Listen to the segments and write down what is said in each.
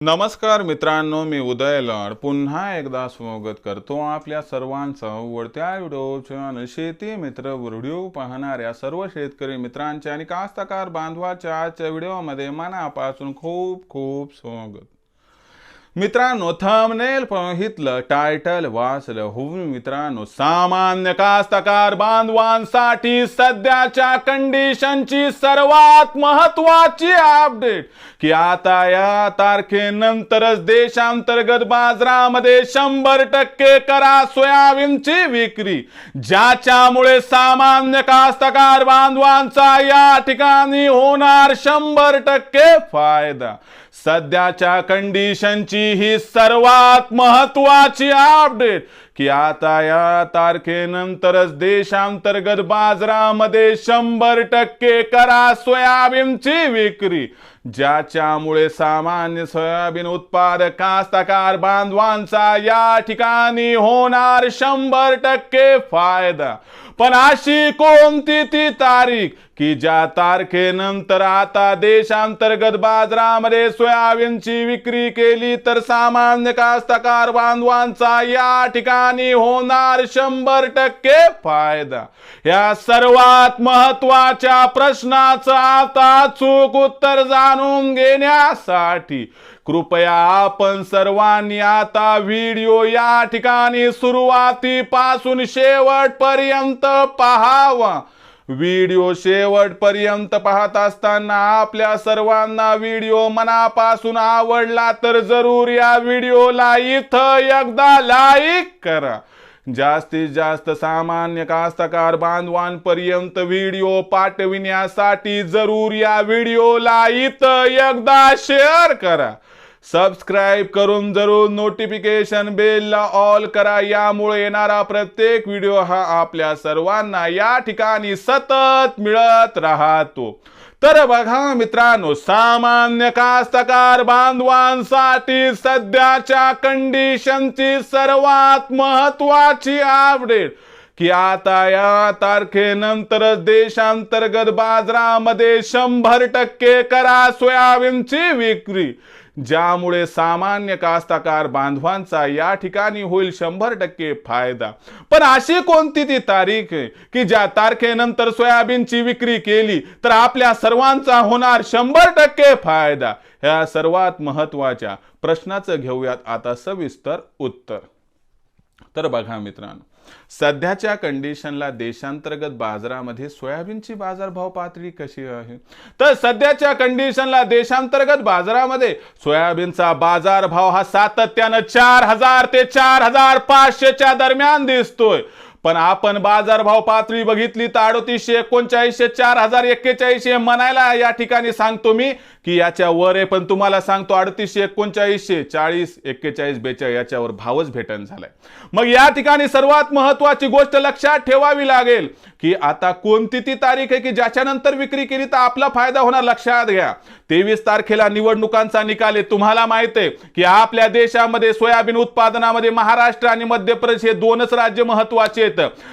नमस्कार मित्रांनो, मी उदय लाड पुन्हा एकदा स्वागत करतो आपल्या सर्वांचं वळत्या व्हिडिओ चॅनल शेती मित्र व्हिडिओ पाहणाऱ्या सर्व शेतकरी मित्रांचे आणि कास्तकार बांधवाच्या आजच्या व्हिडिओमध्ये मनापासून खूप खूप स्वागत। मित्रांनो, थंबनेल पाहितलं, टायटल वाचलं हो मित्रांनो, सामान्य कास्तकार बांधवांसाठी सध्याच्या कंडिशनची सर्वात महत्त्वाची अपडेट की आता या तारखेनंतरच देशांतर्गत बाजारामध्ये 100% करा सोयाबीनची विक्री, ज्याच्यामुळे सामान्य कास्तकार बांधवांचा या ठिकाणी होणार 100% फायदा। सध्याच्या कंडिशनची ही सर्वात महत्त्वाची अपडेट की आता या तारखेनंतरच देशांतर्गत बाजारामध्ये 100% करा सोयाबीनची विक्री, ज्याच्यामुळे सामान्य सोयाबीन उत्पादक कास्तकार बांधवांचा या ठिकाणी होणार 100% फायदा। पण अशी कोणती ती तारीख की ज्या तारखेनंतर आता देशांतर्गत बाजारामध्ये सोयाबीनची विक्री केली तर सामान्य कास्तकार बांधवांचा या ठिकाणी होणार 100% फायदा। या सर्वात महत्त्वाच्या प्रश्नाचं आता अचूक उत्तर जाणून घेण्यासाठी कृपया आपण सर्वांनी आता व्हिडिओ या ठिकाणी सुरुवातीपासून शेवटपर्यंत पाहावा। व्हिडिओ शेवटपर्यंत पाहत असताना आपल्या सर्वांना व्हिडिओ मनापासून आवडला तर जरूर या व्हिडिओला इथं एकदा लाईक करा। जास्तीत जास्त सामान्य कास्तकार बांधवांपर्यंत व्हिडिओ पाठविण्यासाठी जरूर या व्हिडिओला इथं एकदा शेअर करा। सबस्क्राइब करून जरूर नोटिफिकेशन बेलला ऑल करा, यामुळे येणारा प्रत्येक व्हिडिओ हा आपल्या सर्वांना या ठिकाणी सतत मिळत राहतो। तर बघा मित्रांनो, सामान्य कास्तकार बांधवांसाठी सध्याच्या कंडिशनची सर्वात महत्त्वाची अपडेट की आता या तारखेनंतर देशांतर्गत बाजारामध्ये 100% करा सोयाबीनची विक्री, ज्यामुळे सामान्य कास्तकार बांधवांचा या ठिकाणी होईल 100% फायदा। पण अशी कोणती ती तारीख आहे की ज्या तारखेनंतर सोयाबीनची विक्री केली तर आपल्या सर्वांचा होणार 100% फायदा? या सर्वात महत्त्वाच्या प्रश्नाचं घेऊयात आता सविस्तर उत्तर। तर बघा मित्रांनो, सध्याच्या कंडिशनला देशांतर्गत बाजारामध्ये सोयाबीनची बाजारभाव पातळी कशी आहे? तर सध्याच्या कंडिशनला देशांतर्गत बाजारामध्ये सोयाबीनचा बाजारभाव हा सातत्याने 4000 ते 4500 च्या दरम्यान दिसतोय। पण आपण बाजारभाव पातळी बघितली तर 3839 4041 म्हणायला या ठिकाणी सांगतो मी की याच्या वर आहे, पण तुम्हाला सांगतो 3839 40 41 42 याच्यावर भावच भेटन झालाय। मग या ठिकाणी सर्वात महत्त्वाची गोष्ट लक्षात ठेवावी लागेल की आता कोणती ती तारीख आहे की ज्याच्यानंतर विक्री केली तर आपला फायदा होणार। लक्षात घ्या, 23 तारखेला निवडणुकांचा निकाल आहे। तुम्हाला माहित आहे की आपल्या देशामध्ये सोयाबीन उत्पादनामध्ये महाराष्ट्र आणि मध्य प्रदेश हे दोनच राज्य महत्त्वाचे आहेत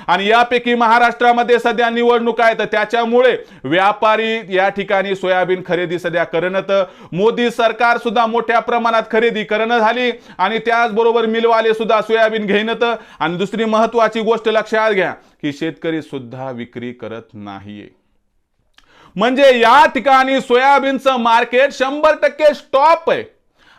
आणि यापैकी महाराष्ट्रामध्ये सध्या निवडणूक आहेत, त्याच्यामुळे व्यापारी या ठिकाणी सोयाबीन खरेदी सध्या करणत, मोदी सरकार सुद्धा मोठ्या प्रमाणात खरेदी करणं झाली आणि त्याचबरोबर मिलवाले सुद्धा सोयाबीन घेणत। आणि दुसरी महत्त्वाची गोष्ट लक्षात घ्या की शेतकरी सुद्धा विक्री करत नाहीये, म्हणजे या ठिकाणी सोयाबीनचं मार्केट 100% स्टॉप आहे।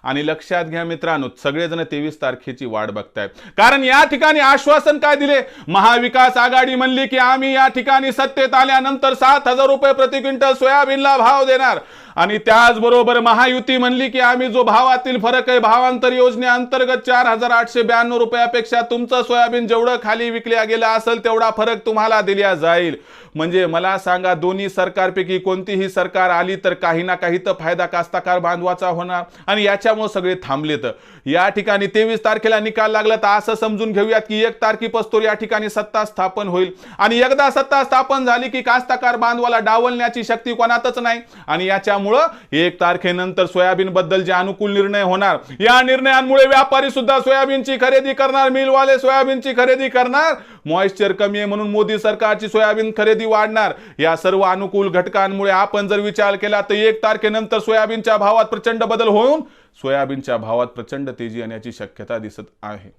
आणि लक्षात घ्या मित्रांनो, सगळेजण 23 तारखेची वाट बघतायत, कारण या ठिकाणी आश्वासन काय दिले? महाविकास आघाडी म्हणली की आम्ही या ठिकाणी सत्तेत आल्यानंतर 7000 रुपये प्रति क्विंटल सोयाबीनला भाव देणार आणि त्याचबरोबर महायुती म्हणली की आम्ही जो भावातील फरक आहे भावांतर योजनेअंतर्गत 4892 रुपयापेक्षा तुमचं सोयाबीन जेवढं खाली विकल्या गेलं असेल तेवढा फरक तुम्हाला दिला जाईल। म्हणजे मला सांगा, दोन्ही सरकारपैकी कोणतीही सरकार आली तर काही ना काही तर फायदा कास्तकार बांधवाचा होणार आणि याच्यामुळे सगळे थांबलेत। या ठिकाणी 23 तारखेला निकाल लागला तर असं समजून घेऊयात की 1 तारखेपासून या ठिकाणी सत्ता स्थापन होईल आणि एकदा सत्ता स्थापन झाली की कास्तकार बांधवाला डावलण्याची शक्ती कोणातच नाही आणि याच्यामुळे त्यामुळं 1 तारखेनंतर सोयाबीन बद्दल जे अनुकूल निर्णय होणार, या निर्णयांमुळे व्यापारी सुद्धा सोयाबीनची खरेदी करणार, मिलवाले सोयाबीनची खरेदी करणार, मॉइश्चर कमी आहे म्हणून मोदी सरकारची सोयाबीन खरेदी वाढणार. या सर्व अनुकूल घटकांमुळे आपण जर विचार केला तर 1 तारखेनंतर सोयाबीनच्या भावात प्रचंड बदल होऊन सोयाबीनच्या भावात प्रचंड तेजी येण्याची शक्यता दिसत आहे.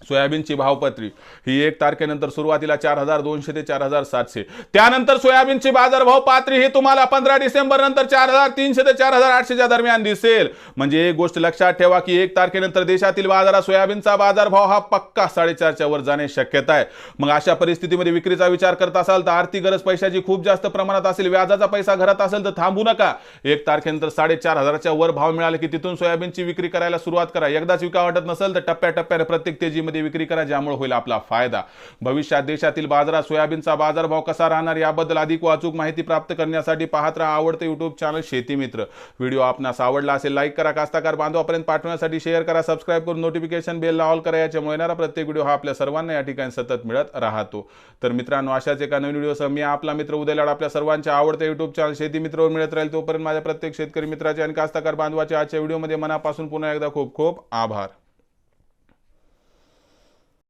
सोयाबीनची भावपत्री ही 1 तारखेनंतर सुरुवातीला 4200 ते 4700, त्यानंतर सोयाबीनची बाजारभाव पातळी ही तुम्हाला 15 डिसेंबर नंतर 4300 ते 4800 दरम्यान दिसेल. म्हणजे एक गोष्ट लक्षात ठेवा की 1 तारखेनंतर देशातील बाजारात सोयाबीनचा बाजारभाव हा पक्का 4.5च्या वर जाण्याची शक्यता आहे. मग अशा परिस्थितीमध्ये विक्रीचा विचार करत असाल तर आर्थिक गरज पैशाची खूप जास्त प्रमाणात असेल, व्याजाचा पैसा घरात असेल तर थांबू नका. 1 तारखेनंतर 4500च्या वर भाव मिळाले की तिथून सोयाबीनची विक्री करायला सुरुवात करा. एकदाच विका वाटत नसेल तर टप्प्याटप्प्याने प्रत्येक तेजी विक्री करा, ज्यामुळे होईल आपला फायदा. भविष्यात देशातील बाजारात सोयाबीनचा बाजारभाव कसा राहणार याबद्दल अधिक अचूक माहिती प्राप्त करण्यासाठी पाहत राहा आवडते युट्यूब चॅनल शेती मित्र. व्हिडिओ आपणास आवडला असेल लाईक करा, कास्तकार बांधवापर्यंत पाठवण्यासाठी शेअर करा, सबस्क्राईब करून नोटिफिकेशन बेल ऑल करा, याच्यामुळे येणारा प्रत्येक व्हिडिओ हा आपल्या सर्वांना या ठिकाणी सतत मिळत राहतो. तर मित्रांनो, अशाच एका नवीन व्हिडिओसह मी आपला मित्र उदय लाड आपल्या सर्वांच्या आवडते युट्यूब चॅनल शेती मित्रवर मिळत राहील. तोपर्यंत माझ्या प्रत्येक शेतकरी मित्राचे आणि कास्तकार बांधवाचे आजच्या व्हिडिओमध्ये मनापासून पुन्हा एकदा खूप खूप आभार.